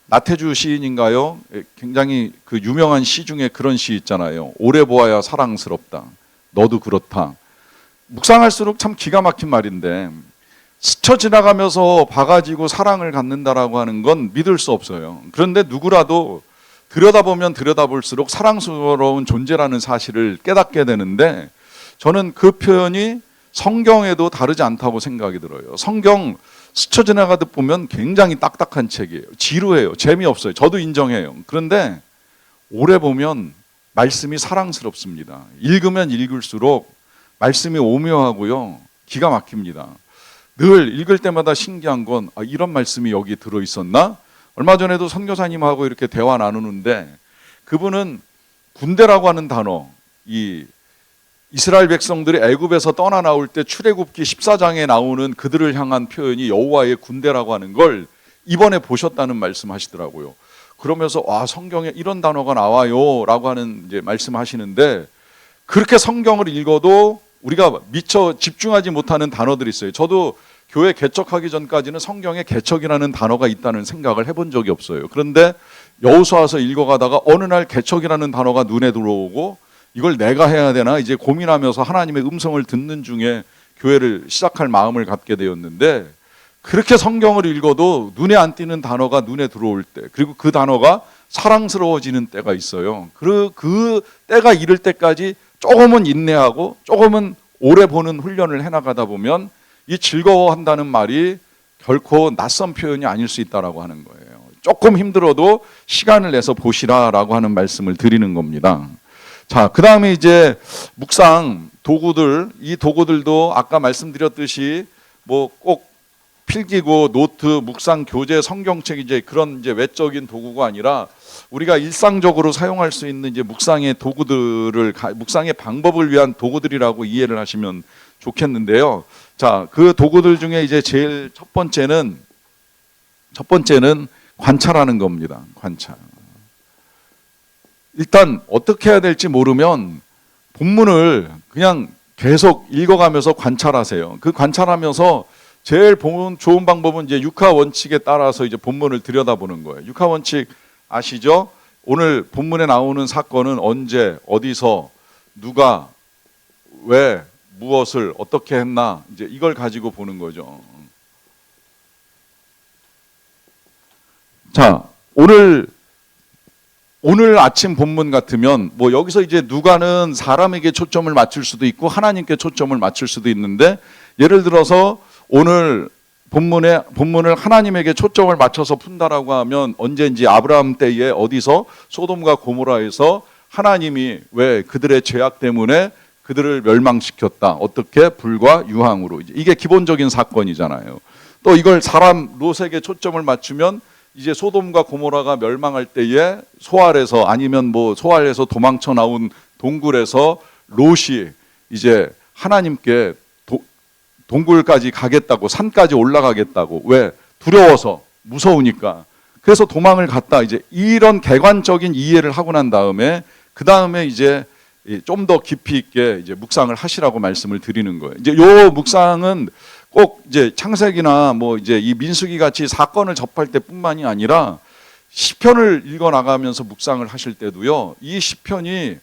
나태주 시인인가요? 굉장히 그 유명한 시 중에 그런 시 있잖아요. 오래 보아야 사랑스럽다. 너도 그렇다. 묵상할수록 참 기가 막힌 말인데, 스쳐 지나가면서 봐가지고 사랑을 갖는다라고 하는 건 믿을 수 없어요. 그런데 누구라도 들여다보면 들여다볼수록 사랑스러운 존재라는 사실을 깨닫게 되는데, 저는 그 표현이 성경에도 다르지 않다고 생각이 들어요. 성경 스쳐 지나가듯 보면 굉장히 딱딱한 책이에요. 지루해요. 재미없어요. 저도 인정해요. 그런데 오래 보면 말씀이 사랑스럽습니다. 읽으면 읽을수록 말씀이 오묘하고요, 기가 막힙니다. 늘 읽을 때마다 신기한 건, 이런 말씀이 여기 들어있었나? 얼마 전에도 선교사님하고 이렇게 대화 나누는데, 그분은 군대라고 하는 단어, 이 이스라엘 백성들이 애굽에서 떠나 나올 때 출애굽기 14장에 나오는 그들을 향한 표현이 여호와의 군대라고 하는 걸 이번에 보셨다는 말씀하시더라고요. 그러면서 성경에 이런 단어가 나와요라고 하는 이제 말씀하시는데, 그렇게 성경을 읽어도 우리가 미처 집중하지 못하는 단어들이 있어요. 저도 교회 개척하기 전까지는 성경에 개척이라는 단어가 있다는 생각을 해본 적이 없어요. 그런데 여호수아서 읽어가다가 어느 날 개척이라는 단어가 눈에 들어오고, 이걸 내가 해야 되나 이제 고민하면서 하나님의 음성을 듣는 중에 교회를 시작할 마음을 갖게 되었는데, 그렇게 성경을 읽어도 눈에 안 띄는 단어가 눈에 들어올 때, 그리고 그 단어가 사랑스러워지는 때가 있어요. 그 때가 이를 때까지 조금은 인내하고 조금은 오래 보는 훈련을 해나가다 보면 이 즐거워한다는 말이 결코 낯선 표현이 아닐 수 있다라고 하는 거예요. 조금 힘들어도 시간을 내서 보시라라고 하는 말씀을 드리는 겁니다. 자, 그 다음에 이제 묵상 도구들, 이 도구들도 아까 말씀드렸듯이 뭐 꼭 필기구, 노트, 묵상 교재, 성경책, 이제 그런 이제 외적인 도구가 아니라 우리가 일상적으로 사용할 수 있는 이제 묵상의 도구들을, 묵상의 방법을 위한 도구들이라고 이해를 하시면 좋겠는데요. 자, 그 도구들 중에 이제 제일 첫 번째는 관찰하는 겁니다. 관찰. 일단 어떻게 해야 될지 모르면 본문을 그냥 계속 읽어가면서 관찰하세요. 그 관찰하면서 제일 좋은 방법은 이제 육하 원칙에 따라서 이제 본문을 들여다보는 거예요. 육하 원칙 아시죠? 오늘 본문에 나오는 사건은 언제, 어디서, 누가, 왜, 무엇을 어떻게 했나, 이제 이걸 가지고 보는 거죠. 자, 오늘 아침 본문 같으면 뭐 여기서 이제 누가는 사람에게 초점을 맞출 수도 있고 하나님께 초점을 맞출 수도 있는데, 예를 들어서 오늘 본문을 하나님에게 초점을 맞춰서 푼다라고 하면 언제인지 아브라함 때에 어디서 소돔과 고모라에서 하나님이 왜 그들의 죄악 때문에 그들을 멸망시켰다. 어떻게? 불과 유황으로. 이게 기본적인 사건이잖아요. 또 이걸 사람 롯에게 초점을 맞추면 이제 소돔과 고모라가 멸망할 때에 소알에서, 아니면 뭐 소알에서 도망쳐 나온 동굴에서 롯이 이제 하나님께 동굴까지 가겠다고, 산까지 올라가겠다고. 왜? 두려워서, 무서우니까. 그래서 도망을 갔다. 이제 이런 객관적인 이해를 하고 난 다음에 그 다음에 이제 좀 더 깊이 있게 이제 묵상을 하시라고 말씀을 드리는 거예요. 이제 요 묵상은 꼭 이제 창세기나 뭐 이제 이 민수기 같이 사건을 접할 때뿐만이 아니라 시편을 읽어 나가면서 묵상을 하실 때도요, 이 시편이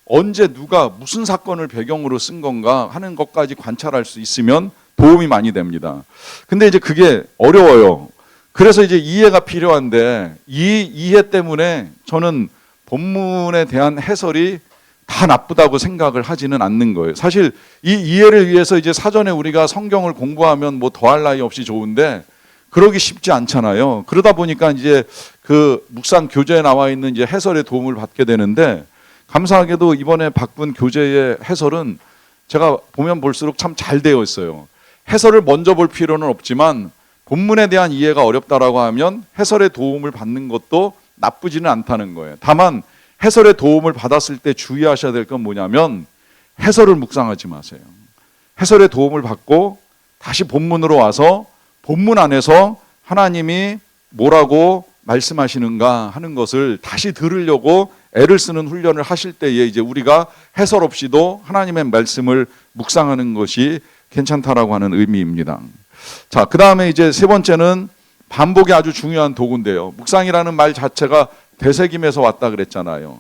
언제 누가 무슨 사건을 배경으로 쓴 건가 하는 것까지 관찰할 수 있으면 도움이 많이 됩니다. 근데 이제 그게 어려워요. 그래서 이제 이해가 필요한데, 이 이해 때문에 저는 본문에 대한 해설이 다 나쁘다고 생각을 하지는 않는 거예요. 사실 이 이해를 위해서 이제 사전에 우리가 성경을 공부하면 뭐 더할 나위 없이 좋은데 그러기 쉽지 않잖아요. 그러다 보니까 이제 그 묵상 교재에 나와 있는 이제 해설의 도움을 받게 되는데, 감사하게도 이번에 바꾼 교재의 해설은 제가 보면 볼수록 참 잘 되어 있어요. 해설을 먼저 볼 필요는 없지만 본문에 대한 이해가 어렵다라고 하면 해설의 도움을 받는 것도 나쁘지는 않다는 거예요. 다만 해설의 도움을 받았을 때 주의하셔야 될 건 뭐냐면, 해설을 묵상하지 마세요. 해설의 도움을 받고 다시 본문으로 와서 본문 안에서 하나님이 뭐라고 말씀하시는가 하는 것을 다시 들으려고 애를 쓰는 훈련을 하실 때에 이제 우리가 해설 없이도 하나님의 말씀을 묵상하는 것이 괜찮다라고 하는 의미입니다. 자, 그 다음에 이제 세 번째는 반복이 아주 중요한 도구인데요. 묵상이라는 말 자체가 되새김에서 왔다 그랬잖아요.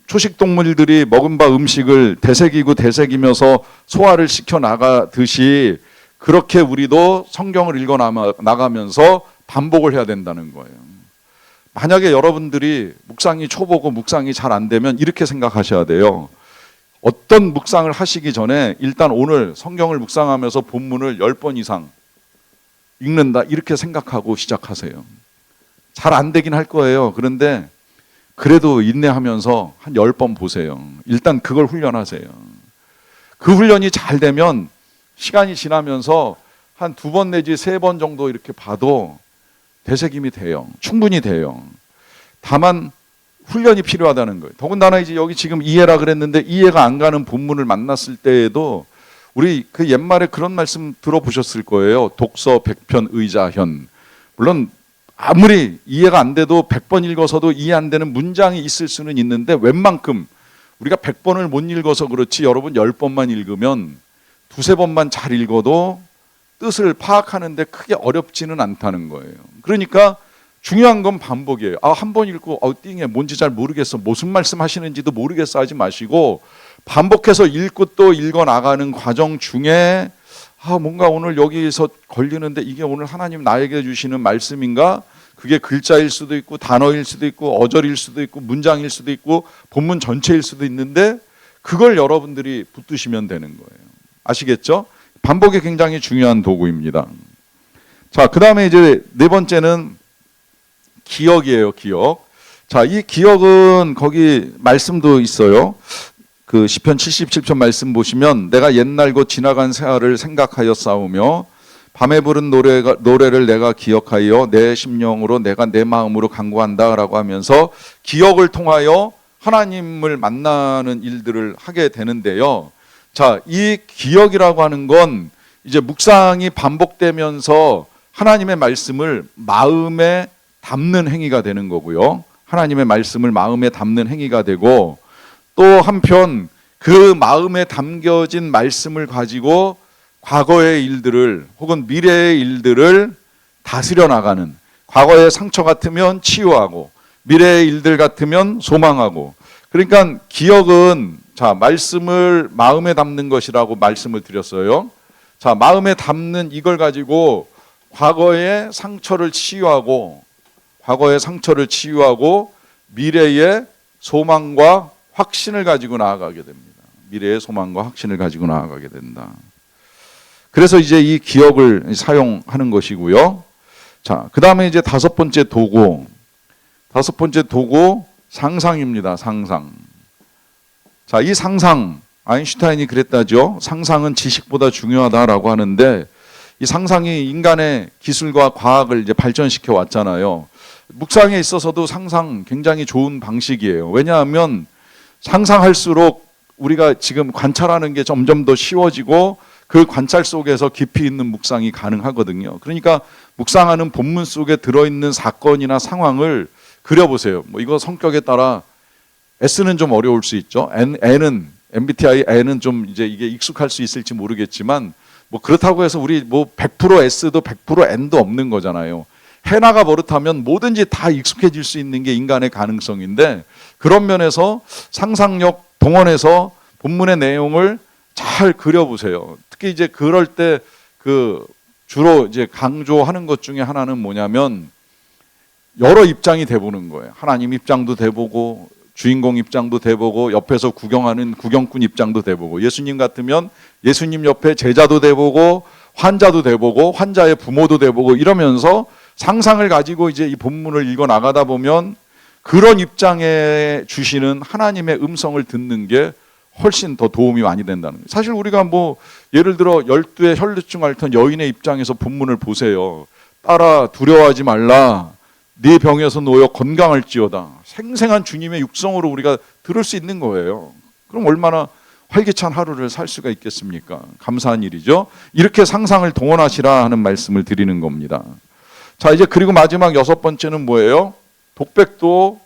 초식 동물들이 먹은 바 음식을 되새기고 되새기면서 소화를 시켜 나가듯이 그렇게 우리도 성경을 읽어 나가면서 반복을 해야 된다는 거예요. 만약에 여러분들이 묵상이 초보고 묵상이 잘 안 되면 이렇게 생각하셔야 돼요. 어떤 묵상을 하시기 전에 일단 오늘 성경을 묵상하면서 본문을 10번 이상 읽는다 이렇게 생각하고 시작하세요. 잘 안 되긴 할 거예요. 그런데 그래도 인내하면서 한 10번 보세요. 일단 그걸 훈련하세요. 그 훈련이 잘 되면 시간이 지나면서 한 2번 내지 3번 정도 이렇게 봐도 되새김이 돼요. 충분히 돼요. 다만 훈련이 필요하다는 거예요. 더군다나 이제 여기 지금 이해라 그랬는데 이해가 안 가는 본문을 만났을 때에도 우리 그 옛말에 그런 말씀 들어보셨을 거예요. 독서 100편 의자현. 물론 아무리 이해가 안 돼도 100번 읽어서도 이해 안 되는 문장이 있을 수는 있는데 웬만큼 우리가 100번을 못 읽어서 그렇지 여러분 10번만 읽으면 2-3번만 잘 읽어도 뜻을 파악하는데 크게 어렵지는 않다는 거예요. 그러니까 중요한 건 반복이에요. 한 번 읽고 띵해 뭔지 잘 모르겠어. 무슨 말씀 하시는지도 모르겠어 하지 마시고 반복해서 읽고 또 읽어 나가는 과정 중에 뭔가 오늘 여기서 걸리는데 이게 오늘 하나님 나에게 주시는 말씀인가? 그게 글자일 수도 있고 단어일 수도 있고 어절일 수도 있고 문장일 수도 있고 본문 전체일 수도 있는데 그걸 여러분들이 붙드시면 되는 거예요. 아시겠죠? 반복이 굉장히 중요한 도구입니다. 자, 그 다음에 이제 네 번째는 기억이에요, 기억. 자, 이 기억은 거기 말씀도 있어요. 그 시편 77편 말씀 보시면 내가 옛날고 지나간 새알을 생각하여 싸우며 밤에 부른 노래를 내가 기억하여 내 심령으로 내가 내 마음으로 간구한다라고 하면서 기억을 통하여 하나님을 만나는 일들을 하게 되는데요. 자, 이 기억이라고 하는 건 이제 묵상이 반복되면서 하나님의 말씀을 마음에 담는 행위가 되는 거고요. 하나님의 말씀을 마음에 담는 행위가 되고 또 한편 그 마음에 담겨진 말씀을 가지고 과거의 일들을 혹은 미래의 일들을 다스려 나가는 과거의 상처 같으면 치유하고 미래의 일들 같으면 소망하고 그러니까 기억은 자 말씀을 마음에 담는 것이라고 말씀을 드렸어요. 자 마음에 담는 이걸 가지고 과거의 상처를 치유하고 미래의 소망과 확신을 가지고 나아가게 됩니다. 미래의 소망과 확신을 가지고 나아가게 된다. 그래서 이제 이 기억을 사용하는 것이고요. 자, 그 다음에 이제 다섯 번째 도구 상상입니다. 상상. 자, 이 상상 아인슈타인이 그랬다죠. 상상은 지식보다 중요하다라고 하는데 이 상상이 인간의 기술과 과학을 이제 발전시켜 왔잖아요. 묵상에 있어서도 상상 굉장히 좋은 방식이에요. 왜냐하면 상상할수록 우리가 지금 관찰하는 게 점점 더 쉬워지고 그 관찰 속에서 깊이 있는 묵상이 가능하거든요. 그러니까 묵상하는 본문 속에 들어있는 사건이나 상황을 그려보세요. 뭐 이거 성격에 따라 S는 좀 어려울 수 있죠. MBTI N은 좀 이제 이게 익숙할 수 있을지 모르겠지만 뭐 그렇다고 해서 우리 뭐 100% S도 100% N도 없는 거잖아요. 해나가 버릇하면 뭐든지 다 익숙해질 수 있는 게 인간의 가능성인데 그런 면에서 상상력 동원해서 본문의 내용을 잘 그려보세요. 특히 이제 그럴 때 그 주로 이제 강조하는 것 중에 하나는 뭐냐면 여러 입장이 돼보는 거예요. 하나님 입장도 돼보고 주인공 입장도 돼보고 옆에서 구경하는 구경꾼 입장도 돼보고 예수님 같으면 예수님 옆에 제자도 돼보고 환자도 돼보고 환자의 부모도 돼보고 이러면서 상상을 가지고 이제 이 본문을 읽어 나가다 보면 그런 입장에 주시는 하나님의 음성을 듣는 게 훨씬 더 도움이 많이 된다는 거예요. 사실 우리가 뭐 예를 들어 12의 혈루증 앓던 여인의 입장에서 본문을 보세요. 따라 두려워하지 말라. 네 병에서 놓여 건강할지어다. 생생한 주님의 육성으로 우리가 들을 수 있는 거예요. 그럼 얼마나 활기찬 하루를 살 수가 있겠습니까? 감사한 일이죠. 이렇게 상상을 동원하시라 하는 말씀을 드리는 겁니다. 자, 이제 그리고 마지막 6번째는 뭐예요? 독백도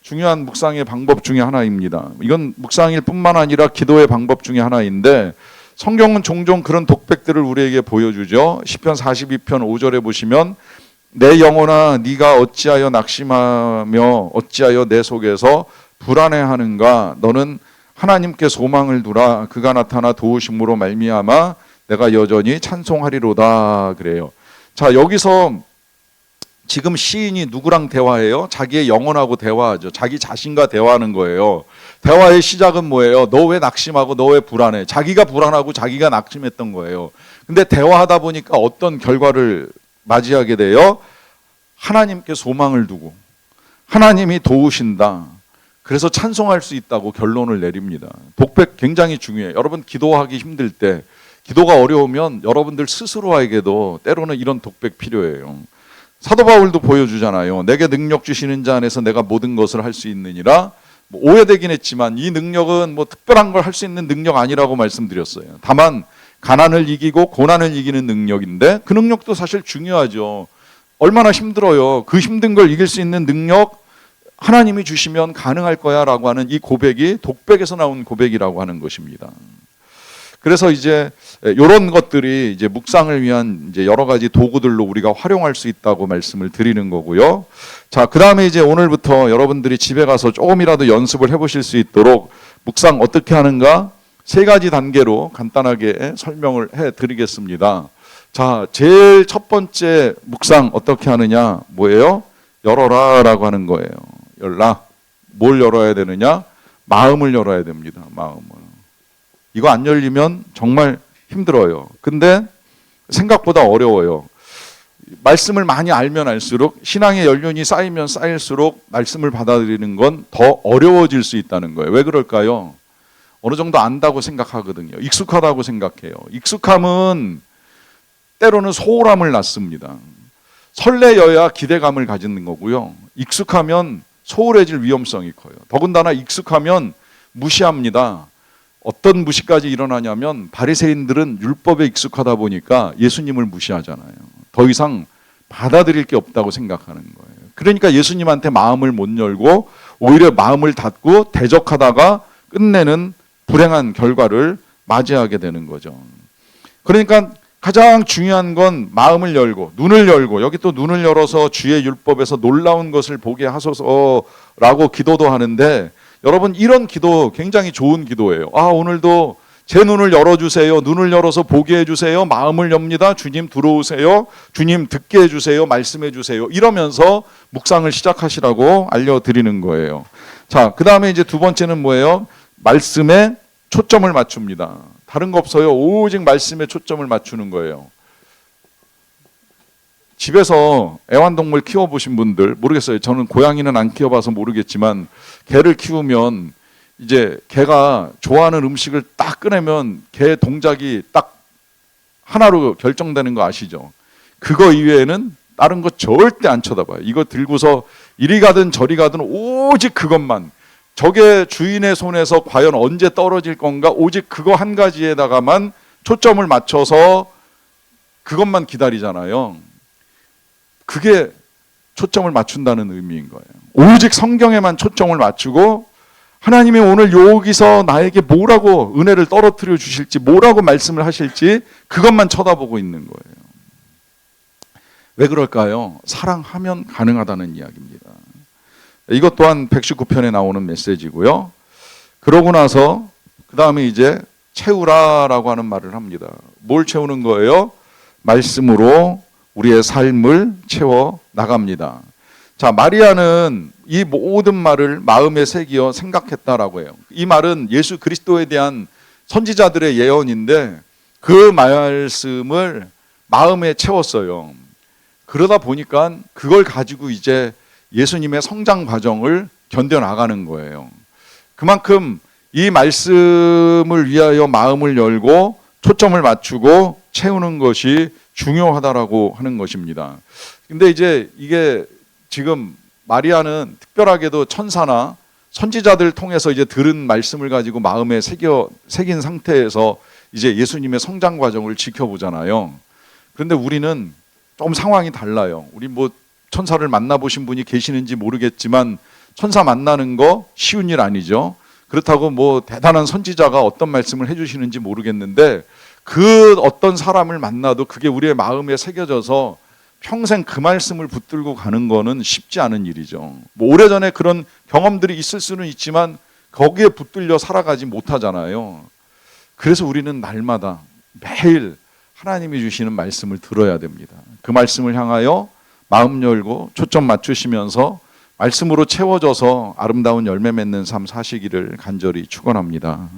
중요한 묵상의 방법 중에 하나입니다. 이건 묵상일 뿐만 아니라 기도의 방법 중에 하나인데, 성경은 종종 그런 독백들을 우리에게 보여주죠. 시편 42편 5절에 보시면 내 영혼아 네가 어찌하여 낙심하며 어찌하여 내 속에서 불안해하는가. 너는 하나님께 소망을 두라. 그가 나타나 도우심으로 말미암아 내가 여전히 찬송하리로다. 그래요. 자, 여기서 지금 시인이 누구랑 대화해요? 자기의 영혼하고 대화하죠. 자기 자신과 대화하는 거예요. 대화의 시작은 뭐예요? 너 왜 낙심하고 너 왜 불안해? 자기가 불안하고 자기가 낙심했던 거예요. 근데 대화하다 보니까 어떤 결과를 맞이하게 돼요? 하나님께 소망을 두고 하나님이 도우신다. 그래서 찬송할 수 있다고 결론을 내립니다. 독백 굉장히 중요해요. 여러분 기도하기 힘들 때, 기도가 어려우면 여러분들 스스로에게도 때로는 이런 독백 필요해요. 사도 바울도 보여주잖아요. 내게 능력 주시는 자 안에서 내가 모든 것을 할 수 있느니라. 오해되긴 했지만 이 능력은 특별한 걸 할 수 있는 능력 아니라고 말씀드렸어요. 다만 가난을 이기고 고난을 이기는 능력인데 그 능력도 사실 중요하죠. 얼마나 힘들어요. 그 힘든 걸 이길 수 있는 능력 하나님이 주시면 가능할 거야 라고 하는 이 고백이 독백에서 나온 고백이라고 하는 것입니다. 그래서 이제 이런 것들이 이제 묵상을 위한 이제 여러 가지 도구들로 우리가 활용할 수 있다고 말씀을 드리는 거고요. 자, 그 다음에 이제 오늘부터 여러분들이 집에 가서 조금이라도 연습을 해보실 수 있도록 묵상 어떻게 하는가 3가지 단계로 간단하게 설명을 해드리겠습니다. 자, 제일 첫 번째 묵상 어떻게 하느냐 뭐예요? 열어라라고 하는 거예요. 열라. 뭘 열어야 되느냐? 마음을 열어야 됩니다. 마음을. 이거 안 열리면 정말 힘들어요. 근데 생각보다 어려워요. 말씀을 많이 알면 알수록 신앙의 연륜이 쌓이면 쌓일수록 말씀을 받아들이는 건 더 어려워질 수 있다는 거예요. 왜 그럴까요? 어느 정도 안다고 생각하거든요. 익숙하다고 생각해요. 익숙함은 때로는 소홀함을 낳습니다. 설레여야 기대감을 가지는 거고요. 익숙하면 소홀해질 위험성이 커요. 더군다나 익숙하면 무시합니다. 어떤 무시까지 일어나냐면 바리새인들은 율법에 익숙하다 보니까 예수님을 무시하잖아요. 더 이상 받아들일 게 없다고 생각하는 거예요. 그러니까 예수님한테 마음을 못 열고 오히려 마음을 닫고 대적하다가 끝내는 불행한 결과를 맞이하게 되는 거죠. 그러니까 가장 중요한 건 마음을 열고 눈을 열고, 여기 또 눈을 열어서 주의 율법에서 놀라운 것을 보게 하소서라고 기도도 하는데, 여러분 이런 기도 굉장히 좋은 기도예요. 오늘도 제 눈을 열어주세요. 눈을 열어서 보게 해주세요. 마음을 엽니다. 주님 들어오세요. 주님 듣게 해주세요. 말씀해 주세요. 이러면서 묵상을 시작하시라고 알려드리는 거예요. 자, 그 다음에 이제 두 번째는 뭐예요? 말씀에 초점을 맞춥니다. 다른 거 없어요. 오직 말씀에 초점을 맞추는 거예요. 집에서 애완동물 키워보신 분들 모르겠어요. 저는 고양이는 안 키워봐서 모르겠지만 개를 키우면 이제 개가 좋아하는 음식을 딱 꺼내면 개 동작이 딱 하나로 결정되는 거 아시죠? 그거 이외에는 다른 거 절대 안 쳐다봐요. 이거 들고서 이리 가든 저리 가든 오직 그것만, 저게 주인의 손에서 과연 언제 떨어질 건가, 오직 그거 한 가지에다가만 초점을 맞춰서 그것만 기다리잖아요. 그게 초점을 맞춘다는 의미인 거예요. 오직 성경에만 초점을 맞추고 하나님이 오늘 여기서 나에게 뭐라고 은혜를 떨어뜨려 주실지, 뭐라고 말씀을 하실지 그것만 쳐다보고 있는 거예요. 왜 그럴까요? 사랑하면 가능하다는 이야기입니다. 이것 또한 119편에 나오는 메시지고요. 그러고 나서 그 다음에 이제 채우라라고 하는 말을 합니다. 뭘 채우는 거예요? 말씀으로 우리의 삶을 채워 나갑니다. 자, 마리아는 이 모든 말을 마음에 새기어 생각했다라고 해요. 이 말은 예수 그리스도에 대한 선지자들의 예언인데 그 말씀을 마음에 채웠어요. 그러다 보니까 그걸 가지고 이제 예수님의 성장 과정을 견뎌나가는 거예요. 그만큼 이 말씀을 위하여 마음을 열고 초점을 맞추고 채우는 것이 중요하다라고 하는 것입니다. 근데 이제 이게 지금 마리아는 특별하게도 천사나 선지자들 통해서 이제 들은 말씀을 가지고 마음에 새긴 상태에서 이제 예수님의 성장 과정을 지켜보잖아요. 그런데 우리는 좀 상황이 달라요. 우리 뭐 천사를 만나보신 분이 계시는지 모르겠지만 천사 만나는 거 쉬운 일 아니죠. 그렇다고 뭐 대단한 선지자가 어떤 말씀을 해주시는지 모르겠는데 그 어떤 사람을 만나도 그게 우리의 마음에 새겨져서 평생 그 말씀을 붙들고 가는 거는 쉽지 않은 일이죠. 뭐 오래전에 그런 경험들이 있을 수는 있지만 거기에 붙들려 살아가지 못하잖아요. 그래서 우리는 날마다 매일 하나님이 주시는 말씀을 들어야 됩니다. 그 말씀을 향하여 마음 열고 초점 맞추시면서 말씀으로 채워져서 아름다운 열매 맺는 삶 사시기를 간절히 축원합니다.